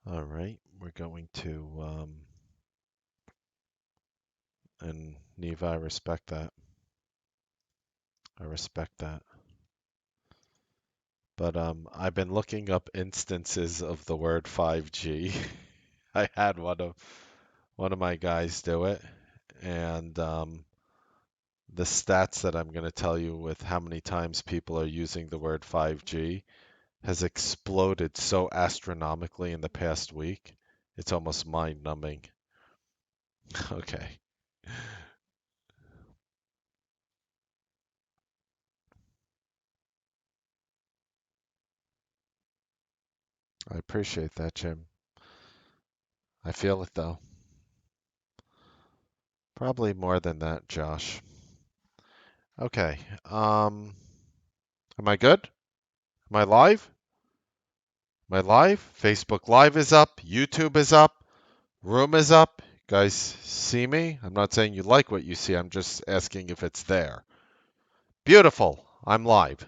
All right, we're going to, and Neva, I respect that. I respect that. But I've been looking up instances of the word 5G. I had one of my guys do it, and the stats that I'm going to tell you with how many times people are using the word 5G has exploded so astronomically in the past week. It's almost mind-numbing. Okay. I appreciate that, Jim. I feel it though. Probably more than that, Josh. Okay. Am I good? Am I live? Am I live? Facebook Live is up. YouTube is up. Room is up. Guys, see me? I'm not saying you like what you see. I'm just asking if it's there. Beautiful. I'm live.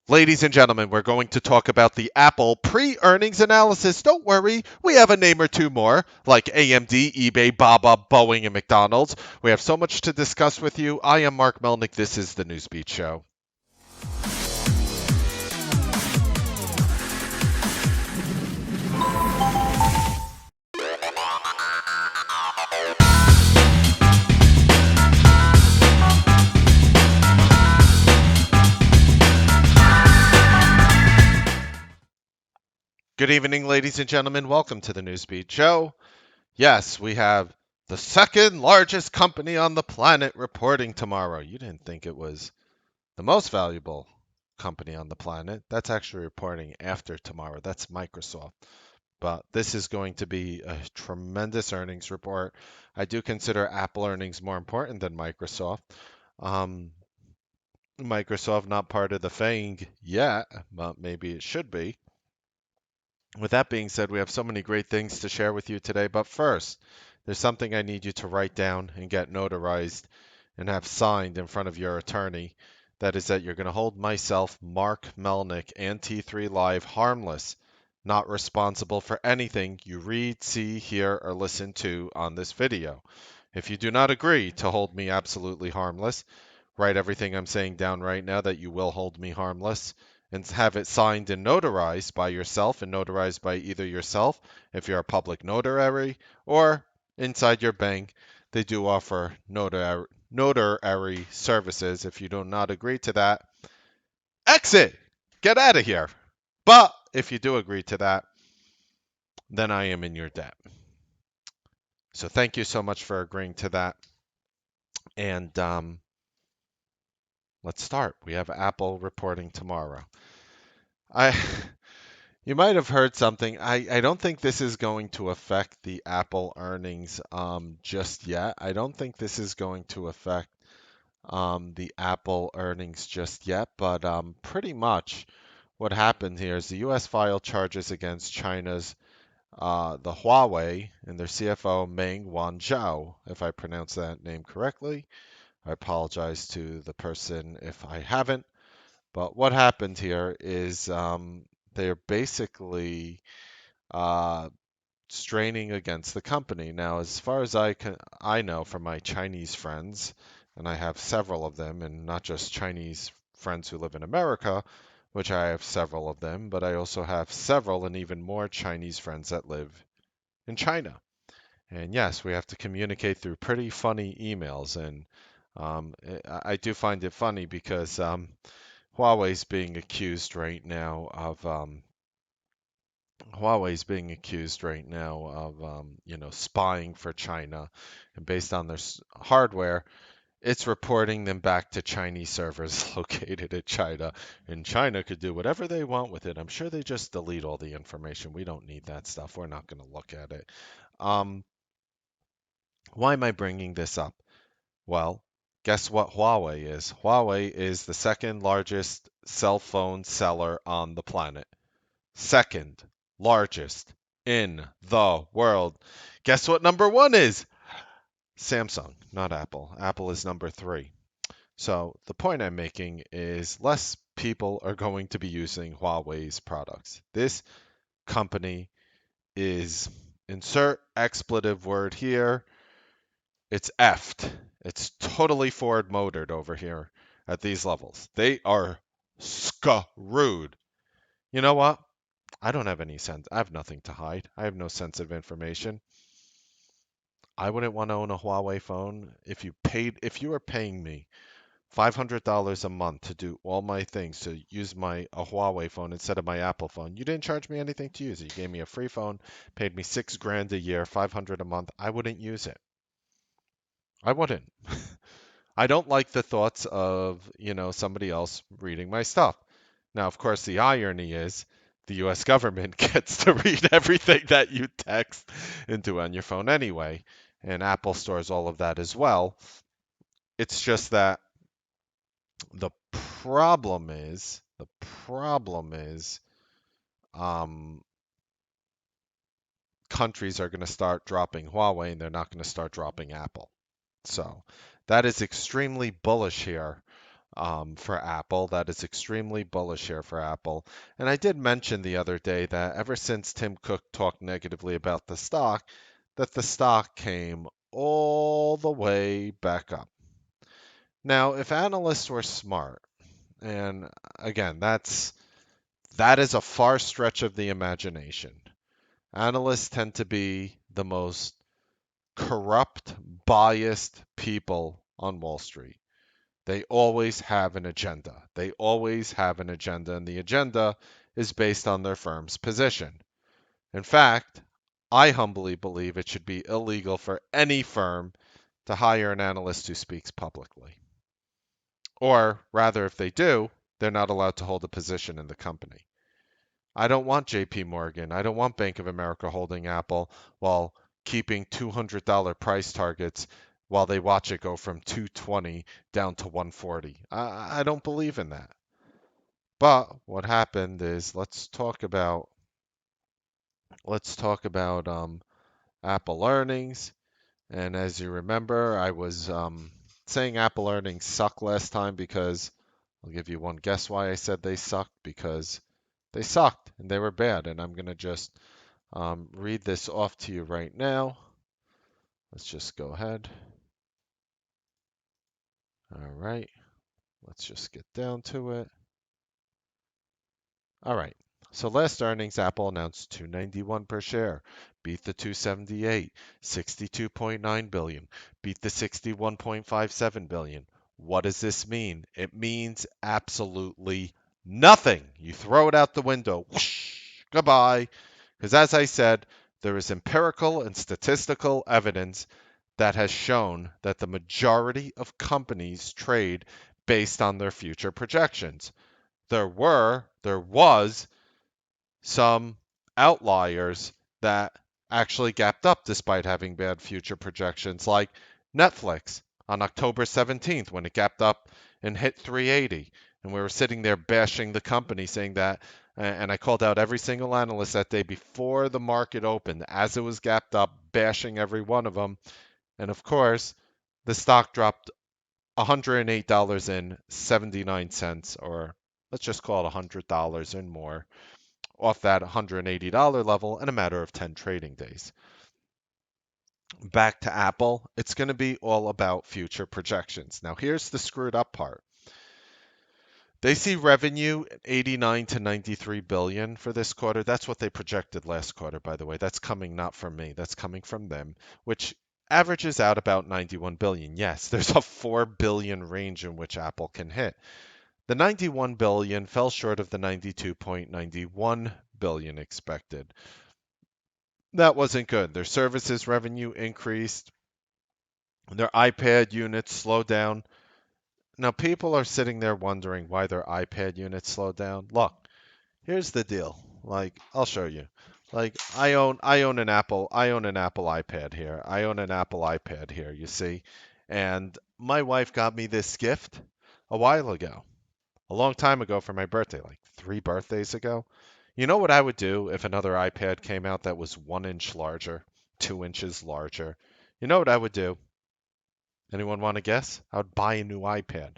Ladies and gentlemen, we're going to talk about the Apple pre-earnings analysis. Don't worry, we have a name or two more, like AMD, eBay, Baba, Boeing, and McDonald's. We have so much to discuss with you. I am Mark Melnick. This is the Newsbeat Show. Good evening, ladies and gentlemen. Welcome to the Newsbeat Show. Yes, we have the second largest company on the planet reporting tomorrow. You didn't think it was the most valuable company on the planet. That's actually reporting after tomorrow. That's Microsoft. But this is going to be a tremendous earnings report. I do consider Apple earnings more important than Microsoft. Um, Microsoft not part of the FANG yet, but maybe it should be. With that being said, we have so many great things to share with you today. But first, there's something I need you to write down and get notarized and have signed in front of your attorney. That is that you're going to hold myself, Mark Melnick, and T3 Live harmless, not responsible for anything you read, see, hear, or listen to on this video. If you do not agree to hold me absolutely harmless, write everything I'm saying down right now that you will hold me harmless and have it signed and notarized by yourself and notarized by either yourself if you're a public notary or inside your bank. They do offer notary services. If you do not agree to that, exit, get out of here. But if you do agree to that, then I am in your debt. So thank you so much for agreeing to that. And let's start. We have Apple reporting tomorrow. I You might have heard something. I don't think this is going to affect the Apple earnings just yet. I don't think this is going to affect the Apple earnings just yet, but pretty much what happened here is the U.S. filed charges against China's the Huawei and their CFO Meng Wanzhou, if I pronounce that name correctly. I apologize to the person if I haven't. But what happened here is they're basically uh, straining against the company. Now, as far as I know from my Chinese friends, and I have several of them, and not just Chinese friends who live in America, which I have several of them, but I also have several and even more Chinese friends that live in China. And yes, we have to communicate through pretty funny emails, and I do find it funny because Huawei's being accused right now of Huawei's being accused right now of, spying for China, and based on their hardware, it's reporting them back to Chinese servers located in China, and China could do whatever they want with it. I'm sure they just delete all the information. We don't need that stuff. We're not going to look at it. Um, why am I bringing this up? Well, guess what Huawei is? Huawei is the second largest cell phone seller on the planet. Second largest in the world. Guess what number one is? Samsung, not Apple. Apple is number three. So the point I'm making is less people are going to be using Huawei's products. This company is, insert expletive word here, it's effed. It's totally Ford motored over here at these levels. They are screwed. You know what? I don't have any sense. I have nothing to hide. I have no sensitive information. I wouldn't want to own a Huawei phone if you were paying me $500 a month to do all my things, to use a Huawei phone instead of my Apple phone. You didn't charge me anything to use it. You gave me a free phone, paid me $6,000 a year, 500 a month. I wouldn't use it. I wouldn't. I don't like the thoughts of, somebody else reading my stuff. Now, of course, the irony is the US government gets to read everything that you text into on your phone anyway, and Apple stores all of that as well. It's just that the problem is um, countries are going to start dropping Huawei and they're not going to start dropping Apple. So that is extremely bullish here for Apple. That is extremely bullish here for Apple. And I did mention the other day that ever since Tim Cook talked negatively about the stock, that the stock came all the way back up. Now, if analysts were smart, and again, that is a far stretch of the imagination. Analysts tend to be the most corrupt, biased people on Wall Street. They always have an agenda. They always have an agenda, and the agenda is based on their firm's position. In fact, I humbly believe it should be illegal for any firm to hire an analyst who speaks publicly. Or rather, if they do, they're not allowed to hold a position in the company. I don't want JP Morgan. I don't want Bank of America holding Apple while keeping $200 price targets while they watch it go from 220 down to 140. I don't believe in that. But what happened is let's talk about Apple earnings. And as you remember, I was saying Apple earnings suck last time because I'll give you one guess why I said they sucked, because they sucked and they were bad. And I'm going to just read this off to you right now. Let's just go ahead. All right. Let's just get down to it. All right. So last earnings, Apple announced 291 per share, beat the 278, 62.9 billion, beat the 61.57 billion. What does this mean? It means absolutely nothing. You throw it out the window. Whoosh, goodbye. Because as I said, there is empirical and statistical evidence that has shown that the majority of companies trade based on their future projections. There was some outliers that actually gapped up despite having bad future projections, like Netflix on October 17th when it gapped up and hit 380. And we were sitting there bashing the company, saying that, and I called out every single analyst that day before the market opened, as it was gapped up, bashing every one of them. And of course, the stock dropped $108.79, or let's just call it $100 and more, off that $180 level in a matter of 10 trading days. Back to Apple, it's going to be all about future projections. Now, here's the screwed up part. They see revenue at 89 to 93 billion for this quarter. That's what they projected last quarter, by the way. That's coming not from me, that's coming from them, which averages out about 91 billion. Yes, there's a 4 billion range in which Apple can hit. The 91 billion fell short of the 92.91 billion expected. That wasn't good. Their services revenue increased. Their iPad units slowed down. Now, people are sitting there wondering why their iPad units slowed down. Look, here's the deal. Like, I'll show you. Like, I own an Apple iPad here. I own an Apple iPad here, you see. And my wife got me this gift a while ago. A long time ago for my birthday, like 3 birthdays ago. You know what I would do if another iPad came out that was 1 inch larger, 2 inches larger? You know what I would do? Anyone want to guess? I would buy a new iPad.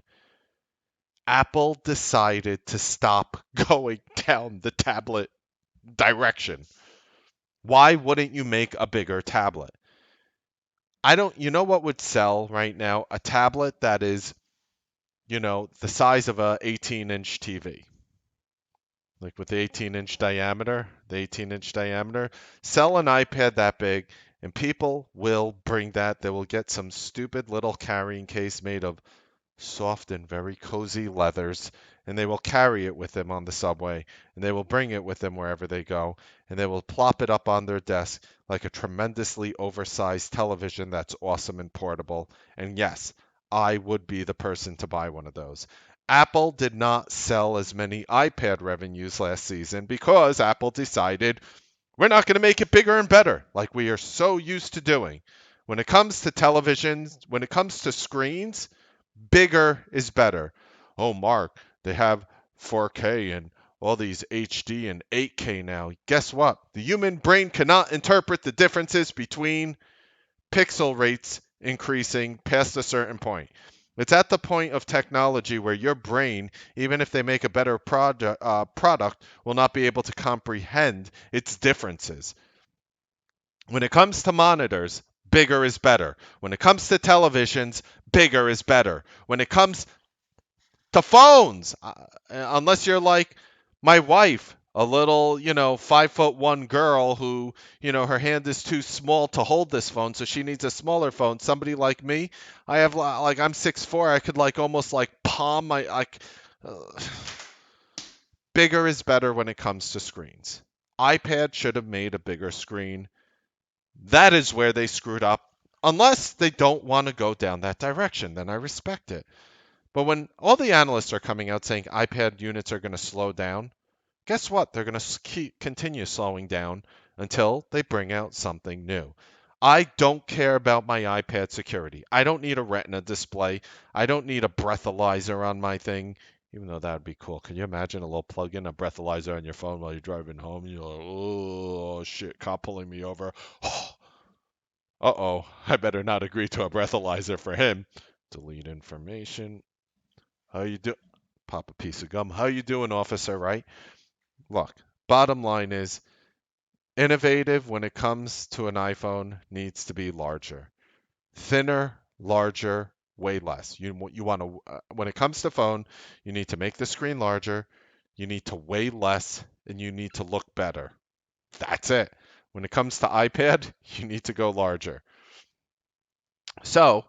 Apple decided to stop going down the tablet direction. Why wouldn't you make a bigger tablet? I don't, you know what would sell right now? A tablet that is, the size of a 18-inch TV. Like with the 18-inch diameter, sell an iPad that big, and people will bring that. They will get some stupid little carrying case made of soft and very cozy leathers, and they will carry it with them on the subway, and they will bring it with them wherever they go, and they will plop it up on their desk like a tremendously oversized television that's awesome and portable. And yes, I would be the person to buy one of those. Apple did not sell as many iPad revenues last season because Apple decided we're not going to make it bigger and better like we are so used to doing. When it comes to televisions, when it comes to screens, bigger is better. Oh, Mark, they have 4K and all these HD and 8K now. Guess what? The human brain cannot interpret the differences between pixel rates increasing past a certain point. It's at the point of technology where your brain, even if they make a better product, will not be able to comprehend its differences. When it comes to monitors, bigger is better. When it comes to televisions, bigger is better. When it comes to phones, unless you're like my wife, a little, 5'1" girl who, her hand is too small to hold this phone, so she needs a smaller phone. Somebody like me, I have like I'm 6'4", I could like almost like palm my like. Uh, Bigger is better when it comes to screens. iPad should have made a bigger screen. That is where they screwed up. Unless they don't want to go down that direction, then I respect it. But when all the analysts are coming out saying iPad units are going to slow down, guess what? They're going to continue slowing down until they bring out something new. I don't care about my iPad security. I don't need a Retina display. I don't need a breathalyzer on my thing, even though that would be cool. Can you imagine a little plug-in, a breathalyzer on your phone while you're driving home? You're like, oh, shit, cop pulling me over. Uh-oh, I better not agree to a breathalyzer for him. Delete information. How you do? Pop a piece of gum. How you doing, officer? Right? Look, bottom line is innovative when it comes to an iPhone needs to be larger, thinner, larger, way less. You want to when it comes to phone, you need to make the screen larger, you need to weigh less, and you need to look better. That's it. When it comes to iPad, you need to go larger. So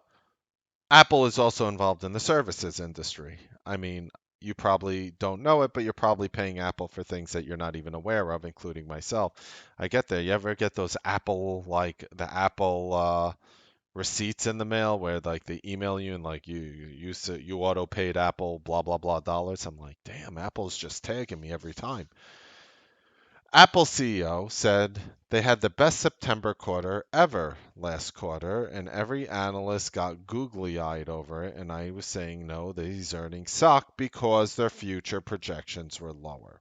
Apple is also involved in the services industry. I mean, you probably don't know it, but you're probably paying Apple for things that you're not even aware of, including myself. I get there. You ever get those Apple, like the Apple receipts in the mail where like they email you and like you auto paid Apple blah blah blah dollars? I'm like, damn, Apple's just tagging me every time. Apple CEO said they had the best September quarter ever last quarter, and every analyst got googly eyed over it. And I was saying, no, these earnings suck because their future projections were lower.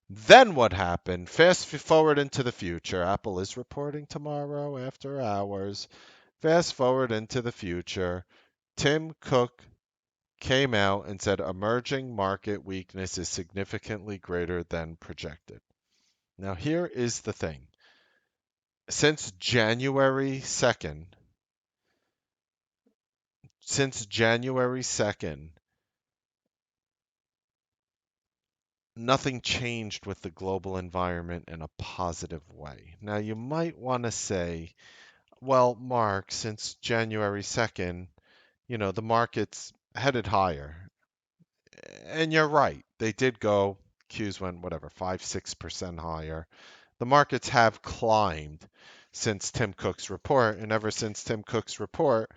Then what happened? Fast forward into the future. Apple is reporting tomorrow after hours. Fast forward into the future. Tim Cook came out and said emerging market weakness is significantly greater than projected. Now, here is the thing. Since January 2nd, since January 2nd, nothing changed with the global environment in a positive way. Now, you might want to say, well, Mark, since January 2nd, the market's headed higher. And you're right. They did go, Qs went, whatever, 5, 6% higher. The markets have climbed since Tim Cook's report. And ever since Tim Cook's report,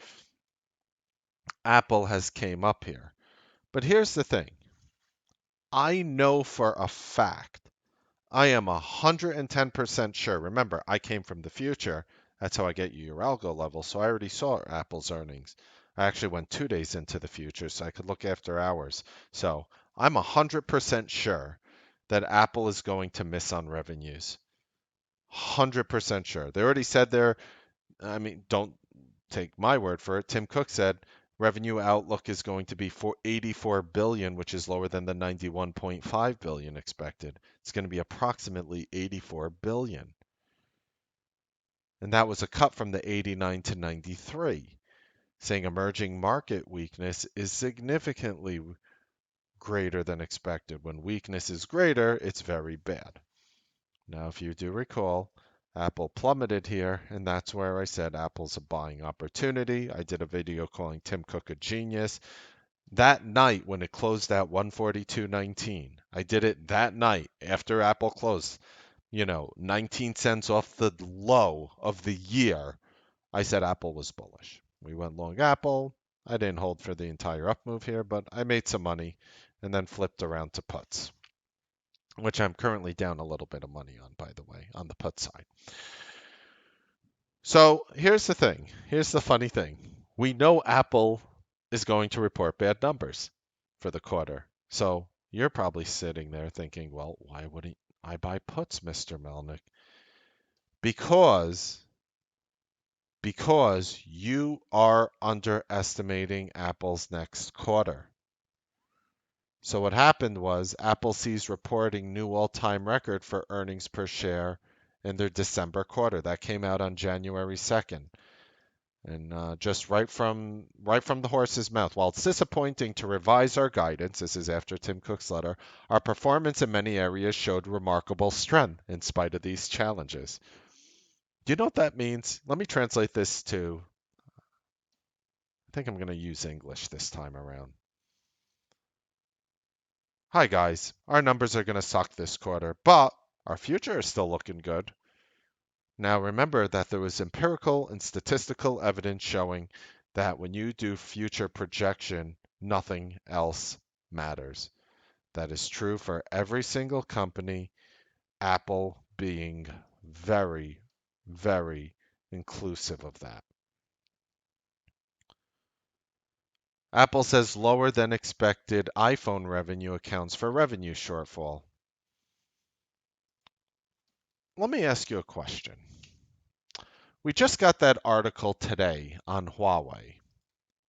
Apple has came up here. But here's the thing. I know for a fact, I am 110% sure. Remember, I came from the future. That's how I get you your algo level. So I already saw Apple's earnings. I actually went 2 days into the future so I could look after hours. So I'm 100% sure that Apple is going to miss on revenues. 100% sure. They already said they're, I mean, don't take my word for it. Tim Cook said Revenue outlook is going to be for 84 billion, which is lower than the 91.5 billion expected. It's going to be approximately 84 billion. And that was a cut from the 89 to 93, saying emerging market weakness is significantly greater than expected. When weakness is greater, it's very bad. Now, if you do recall, Apple plummeted here, and that's where I said Apple's a buying opportunity. I did a video calling Tim Cook a genius. That night when it closed at 142.19, I did it that night after Apple closed, 19 cents off the low of the year. I said Apple was bullish. We went long Apple. I didn't hold for the entire up move here, but I made some money and then flipped around to puts, which I'm currently down a little bit of money on, by the way, on the put side. So here's the thing. Here's the funny thing. We know Apple is going to report bad numbers for the quarter. So you're probably sitting there thinking, well, why wouldn't I buy puts, Mr. Melnick? Because you are underestimating Apple's next quarter. So what happened was Apple sees reporting new all-time record for earnings per share in their December quarter. That came out on January 2nd. And just right from the horse's mouth. While it's disappointing to revise our guidance, this is after Tim Cook's letter, our performance in many areas showed remarkable strength in spite of these challenges. Do you know what that means? Let me translate this to, I think I'm going to use English this time around. Hi guys, our numbers are going to suck this quarter, but our future is still looking good. Now remember that there was empirical and statistical evidence showing that when you do future projection, nothing else matters. That is true for every single company, Apple being very, very inclusive of that. Apple says lower than expected iPhone revenue accounts for revenue shortfall. Let me ask you a question. We just got that article today on Huawei.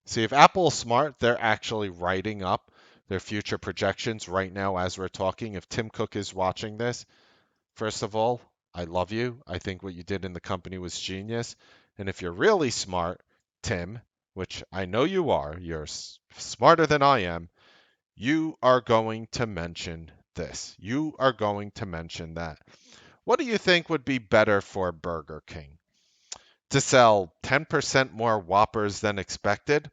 See, if Apple is smart, they're actually writing up their future projections right now as we're talking. If Tim Cook is watching this, first of all, I love you. I think what you did in the company was genius. And if you're really smart, Tim, which I know you are, you're smarter than I am, you are going to mention this. You are going to mention that. What do you think would be better for Burger King? To sell 10% more Whoppers than expected?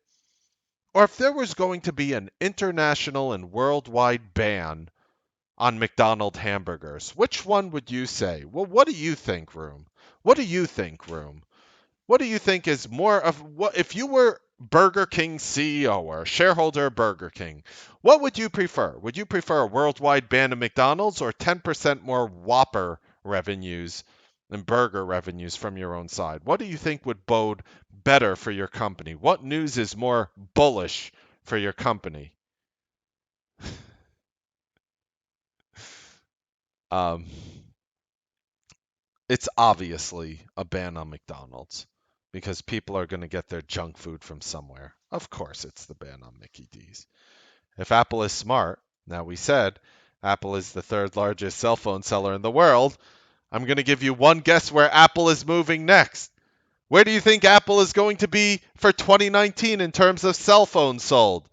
Or if there was going to be an international and worldwide ban on McDonald hamburgers, which one would you say? Well, what do you think, Room? What do you think, Room? What do you think is more of what if you were Burger King CEO or shareholder of Burger King? What would you prefer? Would you prefer a worldwide ban of McDonald's or 10% more Whopper revenues and burger revenues from your own side? What do you think would bode better for your company? What news is more bullish for your company? Um, it's obviously a ban on McDonald's because people are going to get their junk food from somewhere. Of course, it's the ban on Mickey D's. If Apple is smart, now we said Apple is the third largest cell phone seller in the world. I'm going to give you one guess where Apple is moving next. Where do you think Apple is going to be for 2019 in terms of cell phones sold?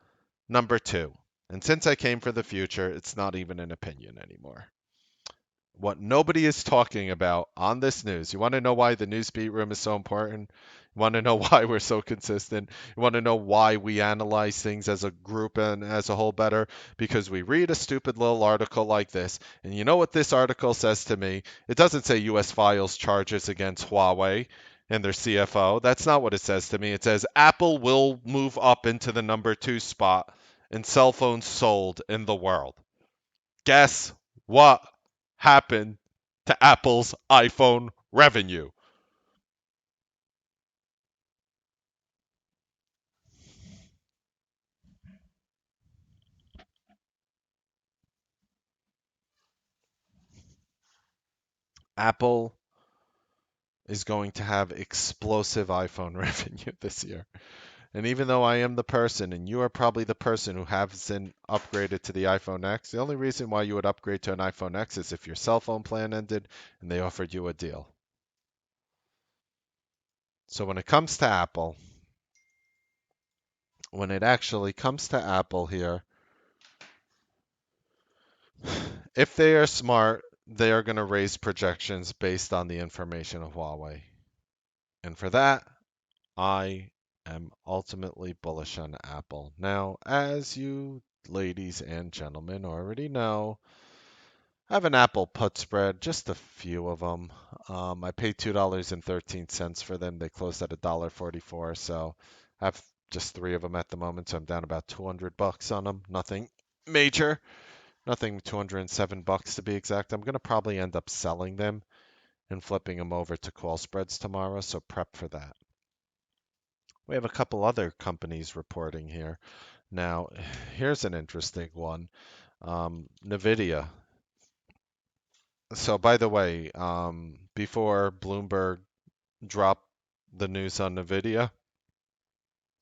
Number 2. And since I came for the future, it's not even an opinion anymore. What nobody is talking about on this news. You want to know why the Newsbeat room is so important? You want to know why we're so consistent? You want to know why we analyze things as a group and as a whole better? Because we read a stupid little article like this, and you know what this article says to me? It doesn't say U.S. files charges against Huawei and their CFO. That's not what it says to me. It says Apple will move up into the number 2 spot in cell phones sold in the world. Guess what happened to Apple's iPhone revenue? Apple is going to have explosive iPhone revenue this year. And even though I am the person, and you are probably the person who hasn't upgraded to the iPhone X, the only reason why you would upgrade to an iPhone X is if your cell phone plan ended and they offered you a deal. So when it comes to Apple, when it actually comes to Apple here, if they are smart, they are going to raise projections based on the information of Huawei. And for that, I am ultimately bullish on Apple. Now, as you ladies and gentlemen already know, I have an Apple put spread, just a few of them. I paid $2.13 for them. They closed at $1.44, so I have just three of them at the moment, so I'm down about $200 on them. Nothing major, nothing $207 to be exact. I'm going to probably end up selling them and flipping them over to call spreads tomorrow, so prep for that. We have a couple other companies reporting here. Now, here's an interesting one. NVIDIA. So, by the way, before Bloomberg dropped the news on NVIDIA,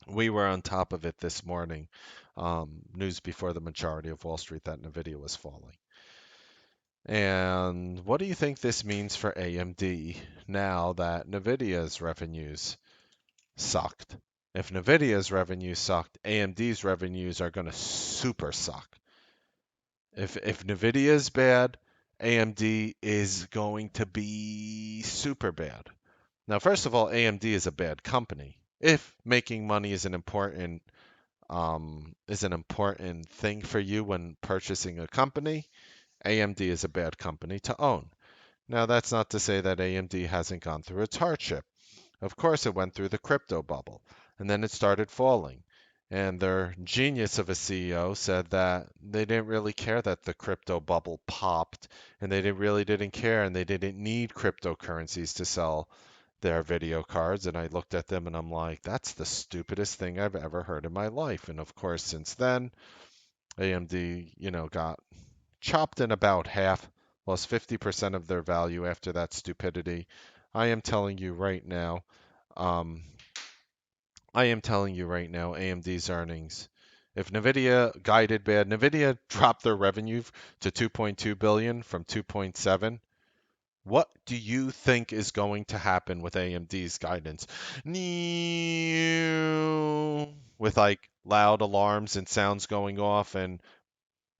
we were on top of it this morning. News before the majority of Wall Street that NVIDIA was falling. And what do you think this means for AMD now that NVIDIA's revenues sucked? If NVIDIA's revenues sucked, AMD's revenues are going to super suck. If NVIDIA is bad, AMD is going to be super bad. Now, first of all, AMD is a bad company. If making money is an important thing for you when purchasing a company, AMD is a bad company to own. Now, that's not to say that AMD hasn't gone through its hardship. Of course, it went through the crypto bubble, and then it started falling. And their genius of a CEO said that they didn't really care that the crypto bubble popped, and they really didn't care, and they didn't need cryptocurrencies to sell their video cards. And I looked at them and I'm like, that's the stupidest thing I've ever heard in my life. And of course, since then, AMD, got chopped in about half, lost 50% of their value after that stupidity. I am telling you right now, um, AMD's earnings. If Nvidia guided bad, Nvidia dropped their revenue to 2.2 billion from 2.7. What do you think is going to happen with AMD's guidance? With like loud alarms and sounds going off and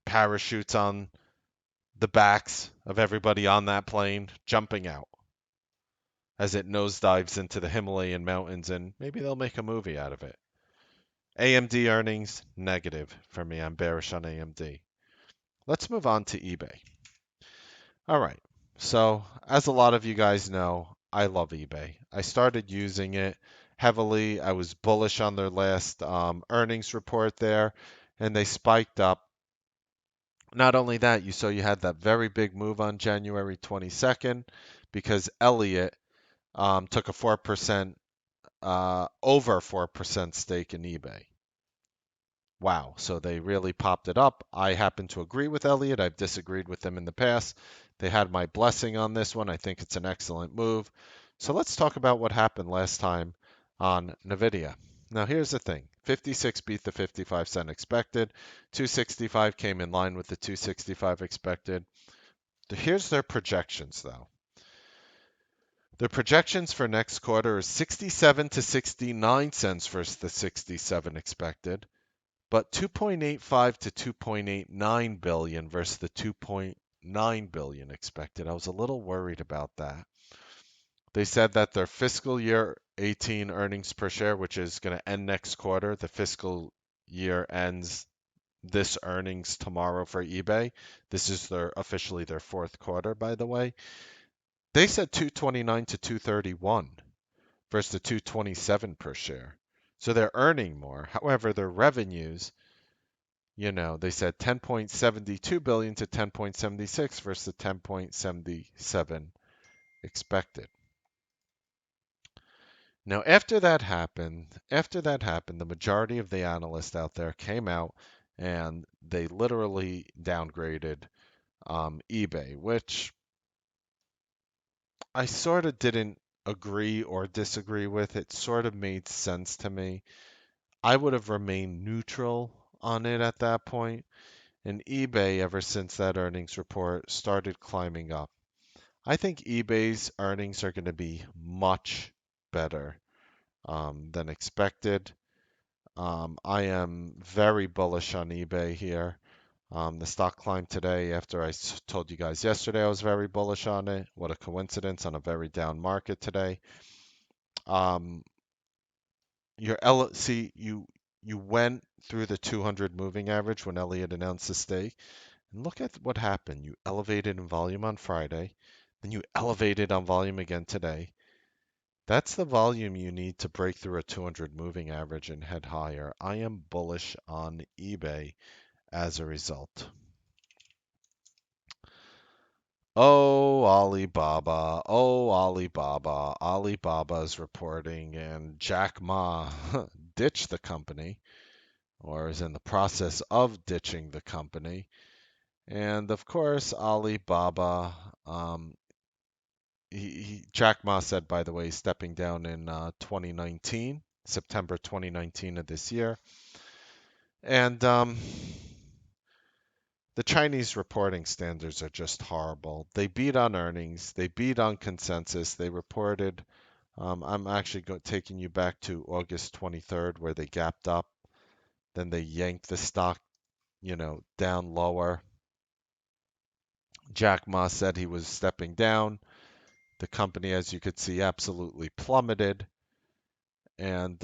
parachutes on the backs of everybody on that plane jumping out as it nosedives into the Himalayan mountains, and maybe they'll make a movie out of it. AMD earnings negative for me. I'm bearish on AMD. Let's move on to eBay. All right. So, as a lot of you guys know, I love eBay. I started using it heavily. I was bullish on their last earnings report there, and they spiked up. Not only that, you had that very big move on January 22nd because Elliott took a 4% over 4% stake in eBay. Wow, so they really popped it up. I happen to agree with Elliott. I've disagreed with them in the past. They had my blessing on this one. I think it's an excellent move. So let's talk about what happened last time on Nvidia. Now here's the thing. 56 beat the 55 cent expected. 265 came in line with the 265 expected. Here's their projections though. The projections for next quarter is 67 to 69 cents versus the 67 expected, but 2.85 to 2.89 billion versus the 2.9 billion expected. I was a little worried about that. They said that their fiscal year 18 earnings per share, which is going to end next quarter, the fiscal year ends this earnings tomorrow for eBay. This is officially their fourth quarter, by the way. They said 229 to 231 versus the 227 per share. So they're earning more. However, their revenues, they said 10.72 billion to 10.76 versus the 10.77 expected. Now, after that happened, the majority of the analysts out there came out and they literally downgraded eBay, which I sort of didn't agree or disagree with. It sort of made sense to me. I would have remained neutral on it at that point. And eBay, ever since that earnings report, started climbing up. I think eBay's earnings are going to be much better than expected. I am very bullish on eBay here. The stock climbed today after I told you guys yesterday I was very bullish on it. What a coincidence on a very down market today. Um, see, you went through the 200 moving average when Elliott announced the stake, and look at what happened. You elevated in volume on Friday, then you elevated on volume again today. That's the volume you need to break through a 200 moving average and head higher. I am bullish on eBay as a result. Oh, Alibaba. Oh, Alibaba. Alibaba's reporting, and Jack Ma ditched the company, or is in the process of ditching the company. And of course, Alibaba, Jack Ma said, by the way, stepping down in 2019, September 2019 of this year. And the Chinese reporting standards are just horrible. They beat on earnings, they beat on consensus. They reported, I'm actually taking you back to August 23rd, where they gapped up. Then they yanked the stock, down lower. Jack Ma said he was stepping down. The company, as you could see, absolutely plummeted. And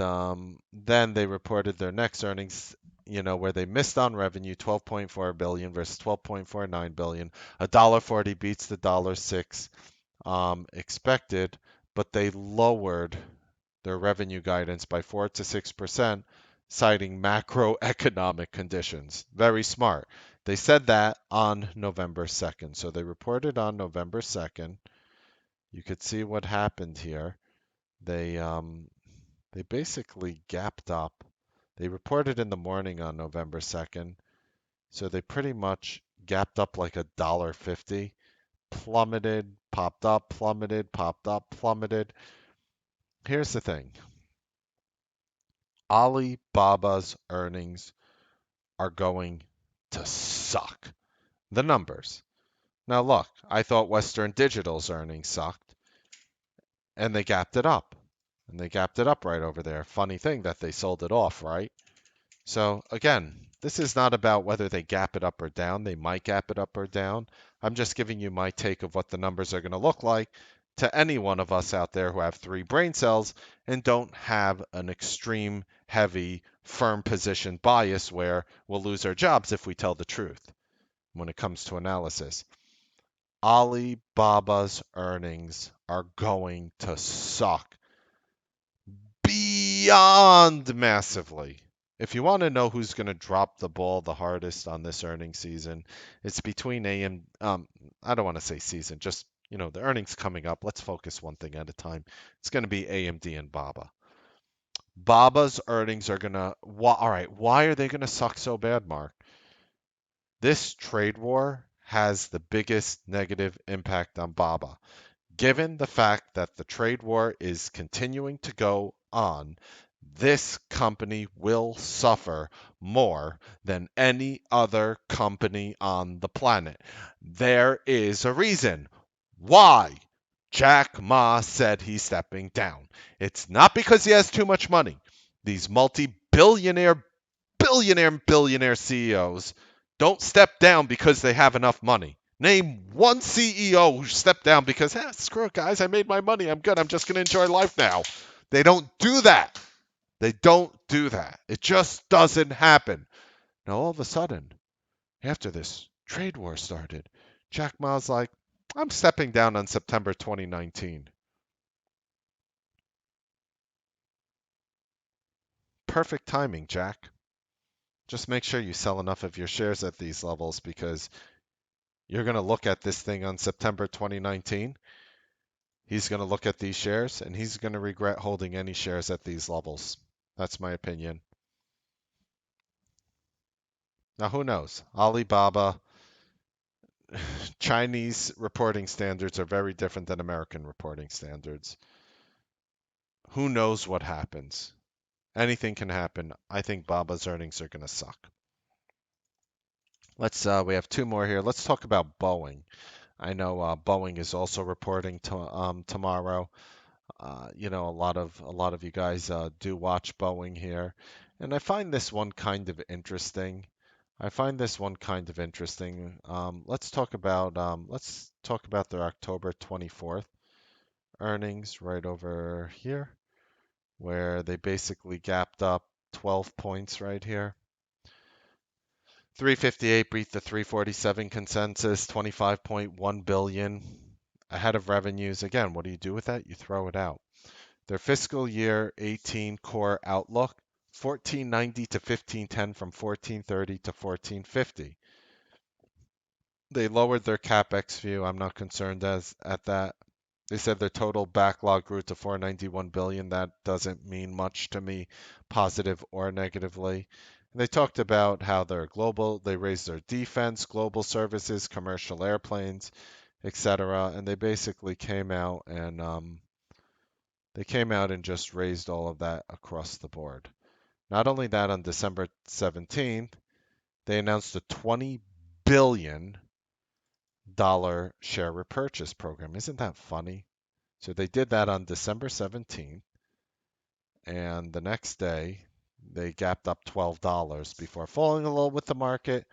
then they reported their next earnings, where they missed on revenue, 12.4 billion versus 12.49 billion. $1.40 beats the $1.06 expected, but they lowered their revenue guidance by 4 to 6%, citing macroeconomic conditions. Very smart. They said that on November 2nd. So they reported on November 2nd. You could see what happened here. They basically gapped up. They reported in the morning on November 2nd, so they pretty much gapped up like $1.50, plummeted, popped up, plummeted, popped up, plummeted. Here's the thing. Alibaba's earnings are going to suck. The numbers. Now look, I thought Western Digital's earnings sucked, and they gapped it up. And they gapped it up right over there. Funny thing that they sold it off, right? So again, this is not about whether they gap it up or down. They might gap it up or down. I'm just giving you my take of what the numbers are going to look like to any one of us out there who have 3 brain cells and don't have an extreme, heavy, firm position bias where we'll lose our jobs if we tell the truth when it comes to analysis. Alibaba's earnings are going to suck beyond massively. If you want to know who's going to drop the ball the hardest on this earnings season, it's between I don't want to say season, just the earnings coming up. Let's focus one thing at a time. It's going to be AMD and Baba. Baba's earnings are going to all right, why are they going to suck so bad, Mark? This trade war has the biggest negative impact on Baba. Given the fact that the trade war is continuing to go on, this company will suffer more than any other company on the planet. There is a reason why Jack Ma said he's stepping down. It's not because he has too much money. These billionaire CEOs don't step down because they have enough money. Name one CEO who stepped down because, screw it, guys, I made my money. I'm good. I'm just going to enjoy life now. They don't do that. They don't do that. It just doesn't happen. Now, all of a sudden, after this trade war started, Jack Ma's like, I'm stepping down on September 2019. Perfect timing, Jack. Just make sure you sell enough of your shares at these levels because you're going to look at this thing on September 2019. He's going to look at these shares and he's going to regret holding any shares at these levels. That's my opinion. Now, who knows? Alibaba, Chinese reporting standards are very different than American reporting standards. Who knows what happens? Anything can happen. I think Baba's earnings are going to suck. We have two more here. Let's talk about Boeing. I know Boeing is also reporting tomorrow. A lot of you guys do watch Boeing here, and I find this one kind of interesting. Let's talk about their October 24th earnings right over here, where they basically gapped up 12 points right here. 358 beat the 347 consensus, 25.1 billion ahead of revenues. Again, what do you do with that? You throw it out. Their fiscal year 18 core outlook, 1490 to 1510 from 1430 to 1450. They lowered their capex view. I'm not concerned at that. They said their total backlog grew to 491 billion. That doesn't mean much to me, positive or negatively. And they talked about how they're global. They raised their defense, global services, commercial airplanes, etc. And they came out and just raised all of that across the board. Not only that, on December 17th, they announced a $20 billion share repurchase program. Isn't that funny? So they did that on December 17th, and the next day they gapped up $12 before falling a little with the market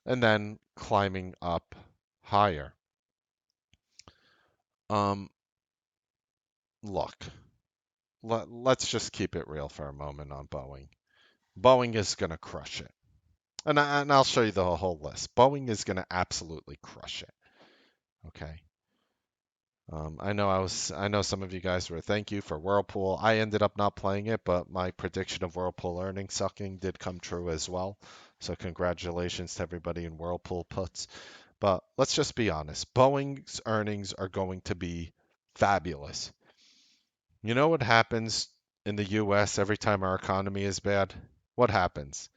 and then climbing up higher. Um, Look, let's just keep it real for a moment on Boeing. Boeing is going to crush it. And I'll show you the whole list. Boeing is going to absolutely crush it. Okay. I know some of you guys were thank you for Whirlpool. I ended up not playing it, but my prediction of Whirlpool earnings sucking did come true as well. So congratulations to everybody in Whirlpool puts. But let's just be honest. Boeing's earnings are going to be fabulous. You know what happens in the US every time our economy is bad? What happens?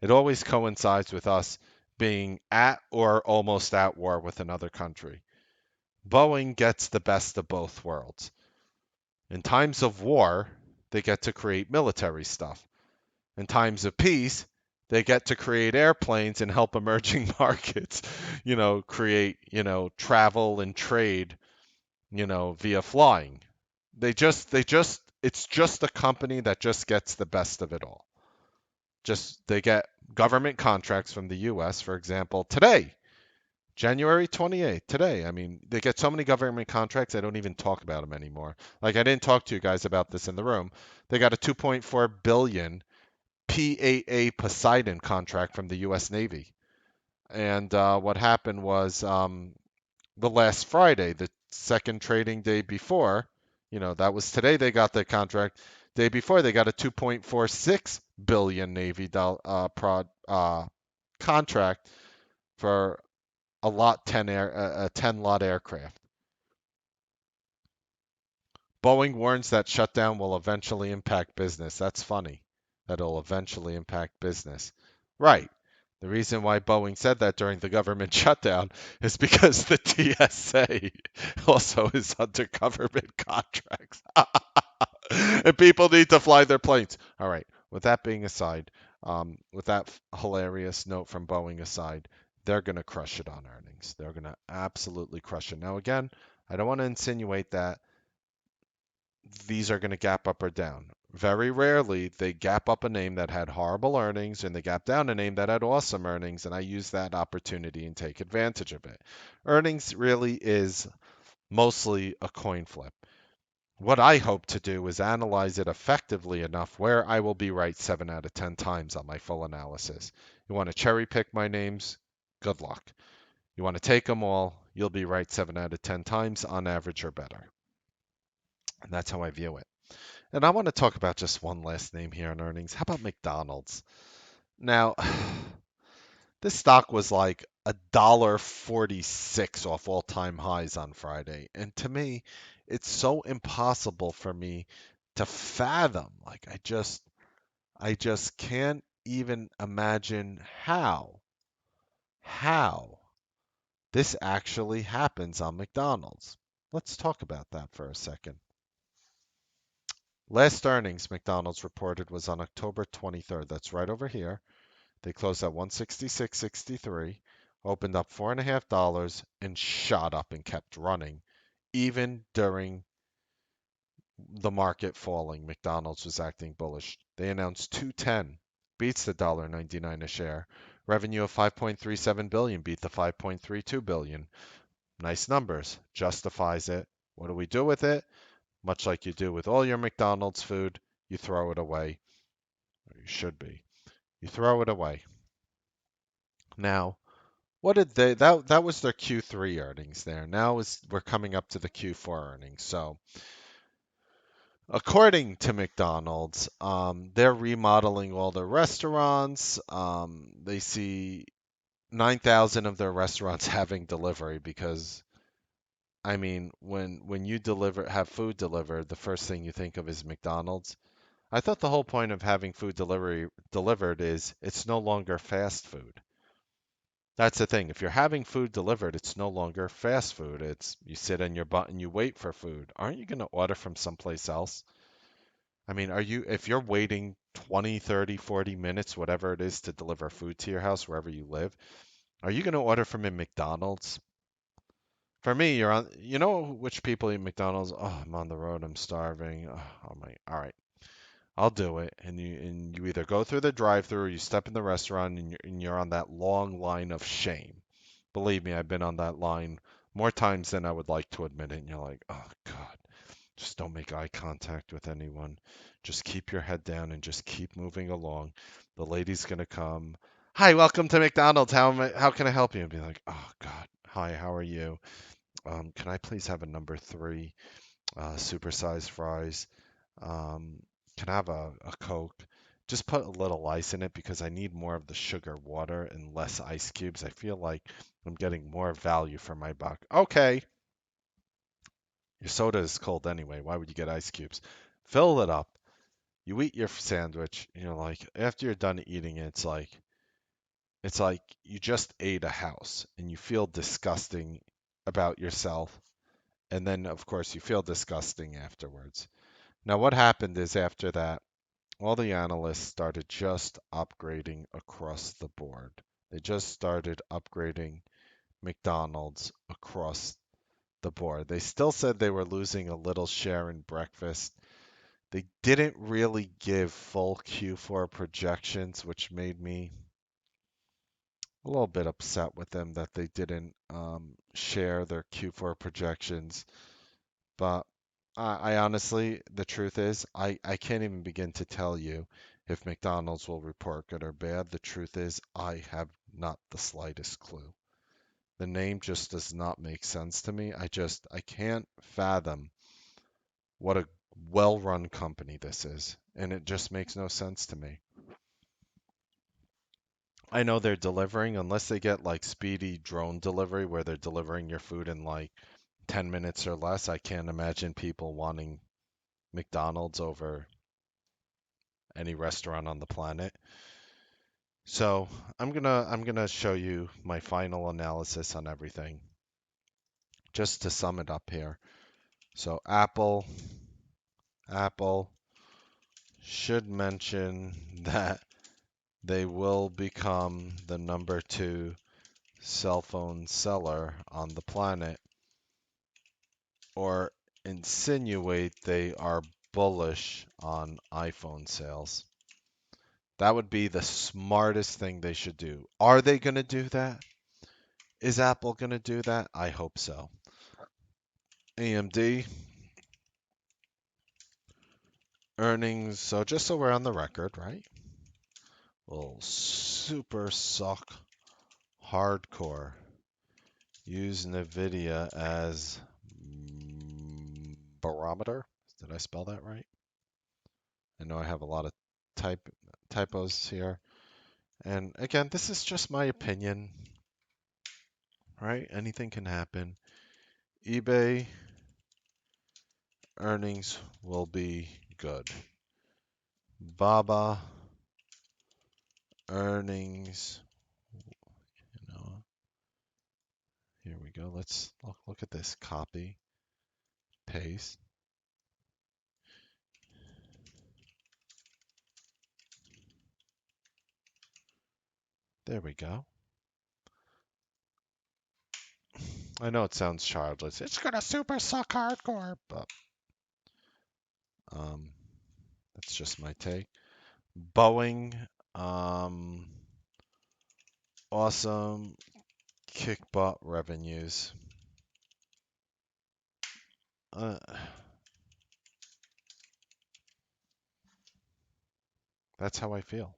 It always coincides with us being at or almost at war with another country. Boeing gets the best of both worlds. In times of war, they get to create military stuff. In times of peace, they get to create airplanes and help emerging markets, create, travel and trade, via flying. It's just a company that just gets the best of it all. Just they get government contracts from the US, for example, today, January 28th, today. I mean, they get so many government contracts, I don't even talk about them anymore. Like, I didn't talk to you guys about this in the room. They got a 2.4 billion PAA Poseidon contract from the US Navy. And what happened was the last Friday, the second trading day before, that was today they got their contract. Day before, they got a 2.46 billion Navy contract for a 10 lot aircraft. Boeing warns that shutdown will eventually impact business. That's funny. That'll eventually impact business. Right. The reason why Boeing said that during the government shutdown is because the TSA also is under government contracts. And people need to fly their planes. All right. With that being aside, with that hilarious note from Boeing aside, they're going to crush it on earnings. They're going to absolutely crush it. Now, again, I don't want to insinuate that these are going to gap up or down. Very rarely they gap up a name that had horrible earnings and they gap down a name that had awesome earnings, and I use that opportunity and take advantage of it. Earnings really is mostly a coin flip. What I hope to do is analyze it effectively enough where I will be right 7 out of 10 times on my full analysis. You want to cherry pick my names? Good luck. You want to take them all? You'll be right 7 out of 10 times on average or better. And that's how I view it. And I want to talk about just one last name here on earnings. How about McDonald's? Now, this stock was like $1.46 off all-time highs on Friday. And to me, it's so impossible for me to fathom. Like I just can't even imagine how this actually happens on McDonald's. Let's talk about that for a second. Last earnings McDonald's reported was on October 23rd. That's right over here. They closed at 166.63, opened up $4.50, and shot up and kept running. Even during the market falling, McDonald's was acting bullish. They announced 210, beats the $1.99 a share. Revenue of 5.37 billion beat the 5.32 billion. Nice numbers. Justifies it. What do we do with it? Much like you do with all your McDonald's food, you throw it away. Or you should be. You throw it away. Now, what did they that was their Q3 earnings there. Now is we're coming up to the Q4 earnings. So, according to McDonald's, they're remodeling all their restaurants. They see 9,000 of their restaurants having delivery because I mean, when you have food delivered, the first thing you think of is McDonald's. I thought the whole point of having food delivered is it's no longer fast food. That's the thing. If you're having food delivered, it's no longer fast food. It's you sit in your butt and you wait for food. Aren't you going to order from someplace else? I mean, if you're waiting 20, 30, 40 minutes, whatever it is to deliver food to your house wherever you live, are you going to order from a McDonald's? For me, you know which people eat McDonald's? Oh, I'm on the road, I'm starving. Oh my, all right. I'll do it. And you either go through the drive-through or you step in the restaurant and you're on that long line of shame. Believe me, I've been on that line more times than I would like to admit it. And you're like, oh God, just don't make eye contact with anyone. Just keep your head down and just keep moving along. The lady's gonna come. Hi, welcome to McDonald's. How can I help you? And be like, oh God, hi, how are you? Can I please have a number three, supersized fries? Um, can I have a Coke? Just put a little ice in it because I need more of the sugar water and less ice cubes. I feel like I'm getting more value for my buck. Okay, your soda is cold anyway. Why would you get ice cubes? Fill it up. You eat your sandwich. You're like, after you're done eating it, it's like you just ate a house and you feel disgusting about yourself. And then, of course, you feel disgusting afterwards. Now, what happened is after that, all the analysts started just upgrading across the board. They just started upgrading McDonald's across the board. They still said they were losing a little share in breakfast. They didn't really give full Q4 projections, which made me a little bit upset with them that they didn't share their Q4 projections. But I honestly, the truth is, I can't even begin to tell you if McDonald's will report good or bad. The truth is, I have not the slightest clue. The name just does not make sense to me. I can't fathom what a well-run company this is, and it just makes no sense to me. I know they're delivering, unless they get like speedy drone delivery where they're delivering your food in like 10 minutes or less. I can't imagine people wanting McDonald's over any restaurant on the planet. So I'm gonna show you my final analysis on everything, just to sum it up here. So Apple should mention that they will become the number two cell phone seller on the planet, or insinuate they are bullish on iPhone sales. That would be the smartest thing they should do. Are they going to do that? Is Apple going to do that? I hope so. AMD earnings, so just so we're on the record, right? Will super suck hardcore. Use NVIDIA as barometer. Did I spell that right? I know I have a lot of type typos here. And again, this is just my opinion, right? Anything can happen. eBay earnings will be good. Baba earnings, you know, here we go. Let's look at this. Copy, paste. There we go. I know it sounds childish. It's gonna super suck hardcore, but um, that's just my take. Boeing, um, awesome kick butt revenues. Uh, that's how I feel.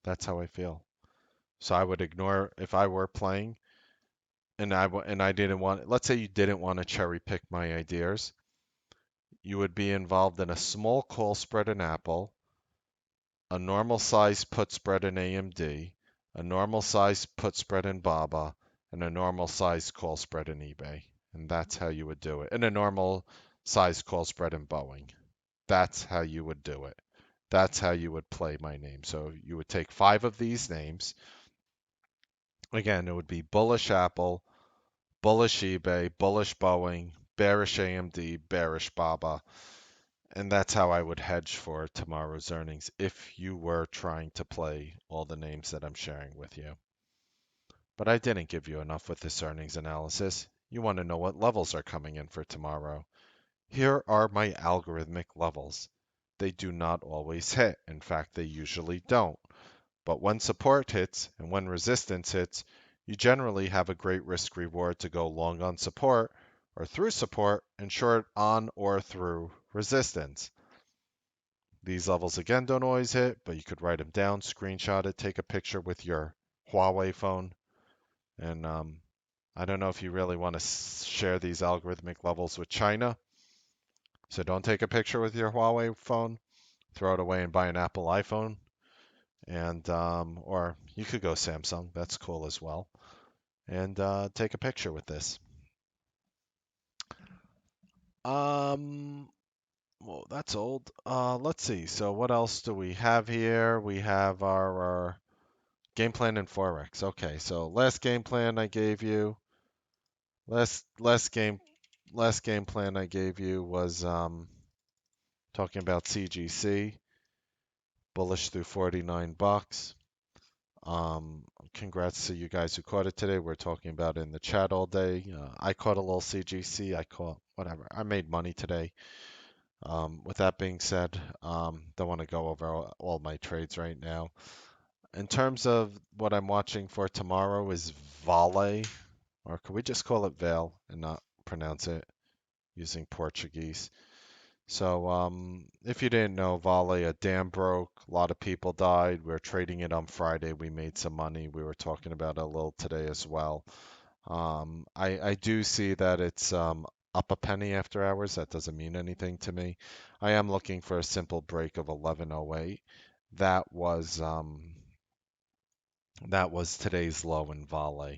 That's how I feel. So I would ignore if I were playing and I didn't want. Let's say you didn't want to cherry pick my ideas. You would be involved in a small call spread in Apple, a normal size put spread in AMD, a normal size put spread in Baba, and a normal size call spread in eBay. And that's how you would do it. And a normal size call spread in Boeing. That's how you would do it. That's how you would play my name. So you would take 5 of these names. Again, it would be bullish Apple, bullish eBay, bullish Boeing, bearish AMD, bearish Baba. And that's how I would hedge for tomorrow's earnings if you were trying to play all the names that I'm sharing with you. But I didn't give you enough with this earnings analysis. You want to know what levels are coming in for tomorrow. Here are my algorithmic levels. They do not always hit. In fact, they usually don't. But when support hits and when resistance hits, you generally have a great risk reward to go long on support or through support and short on or through resistance. These levels again don't always hit, but you could write them down, screenshot it, take a picture with your Huawei phone. And I don't know if you really want to share these algorithmic levels with China. So don't take a picture with your Huawei phone. Throw it away and buy an Apple iPhone. And or you could go Samsung. That's cool as well. And take a picture with this. Um, well, that's old. Let's see. So what else do we have here? We have our game plan in Forex. Okay, so last game plan I gave you, last game plan I gave you was talking about CGC, bullish through 49 bucks. Congrats to you guys who caught it today. We're talking about it in the chat all day. I caught a little CGC. I caught whatever. I made money today. With that being said, don't want to go over all my trades right now. In terms of what I'm watching for tomorrow is Vale, or could we just call it Vale and not pronounce it using Portuguese? So, if you didn't know, Vale, a dam broke, a lot of people died. We were trading it on Friday. We made some money. We were talking about it a little today as well. I do see that it's up a penny after hours. That doesn't mean anything to me. I am looking for a simple break of 1108. That was um, that was today's low in Vale.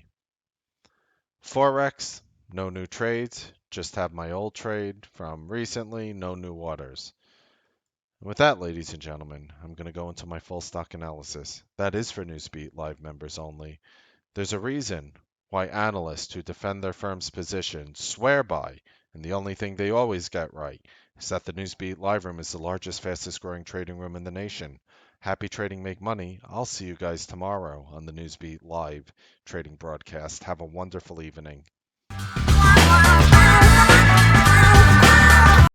Forex, no new trades. Just have my old trade from recently, no new orders. And with that, ladies and gentlemen, I'm going to go into my full stock analysis. That is for Newsbeat Live members only. There's a reason why analysts who defend their firm's position swear by, and the only thing they always get right, is that the Newsbeat Live Room is the largest, fastest growing trading room in the nation. Happy trading, make money. I'll see you guys tomorrow on the Newsbeat Live trading broadcast. Have a wonderful evening.